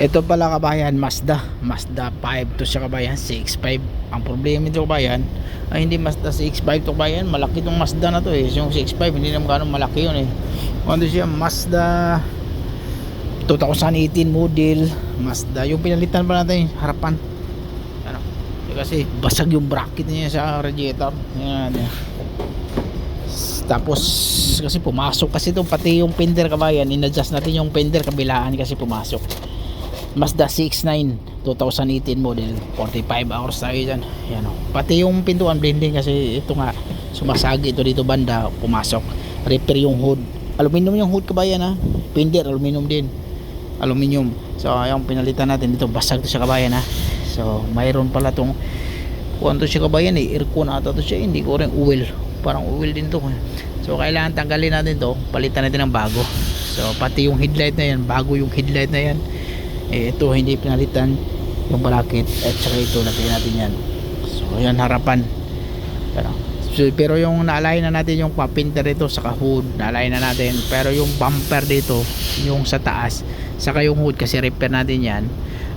Ito pala kabayan, Mazda 5 to siya kabayan, CX-5. Ang problema nito kabayan ay hindi Mazda CX-5 to kabayan, malaki tong Mazda na to eh. Yung CX-5 hindi naman gano'ng malaki yun eh. Ano siya, Mazda 2018 model Mazda. Yung pinalitan pa natin harapan, ano, kasi basag yung bracket niya sa radiator. Yan. Tapos kasi pumasok kasi to, pati yung fender kabayan, inadjust natin yung fender kabilaan kasi pumasok. Mazda CX-9 2018 model, 45 hours tayo dyan. Yan o. Pati yung pintuan blending kasi ito nga sumasagi ito dito banda, pumasok. Repair yung hood, aluminum yung hood kabayan ha. Fender aluminum din, aluminum. So yung pinalitan natin dito, basag to siya kabayan ha. So mayroon pala tong kuwan to siya kabayan eh, aircon ata to siya, hindi ko rin oil, parang oil din to. So kailangan tanggalin natin to, palitan natin ng bago. So pati yung headlight na yan, bago yung headlight na yan eh. Ito hindi pinalitan yung bracket at saka ito lagay natin yan. So yan harapan. Pero yung naalay na natin yung painter dito saka hood, naalay na natin. Pero yung bumper dito, yung sa taas saka yung hood kasi repair natin yan.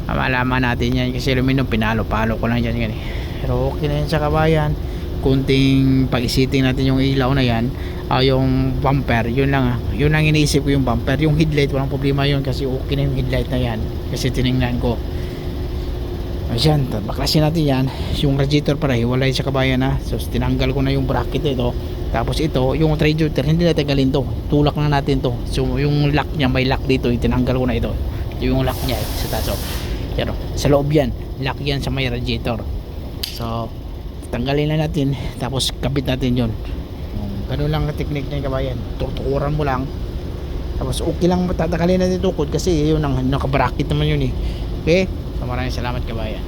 Malaman natin yan kasi aluminum, pinalo-palo ko lang yan eh. Pero okay na yan sa kabayan. Kunting pag-isiting natin yung ilaw na yan, yung bumper, yun lang yun lang iniisip ko. Yung bumper, yung headlight walang problema yun kasi okay na yung headlight na yan kasi tinignan ko. Ayan, baklasin natin yan. Yung radiator para hiwalay sa kabayan ha. So tinanggal ko na yung bracket ito. Tapos ito, yung radiator hindi natin galin to, tulak na natin to. So yung lock niya, may lock dito, tinanggal ko na ito. Yung lock niya sa taso, yan o, sa loob yan, lock yan sa may radiator. So tanggalin na natin, tapos kabit natin yun. Ganun lang ang technique na kabayan, tutukuran mo lang tapos okay lang, tatakalin natin tukod kasi yun ang nakabracket naman yun eh. Okay, so maraming salamat kabayan.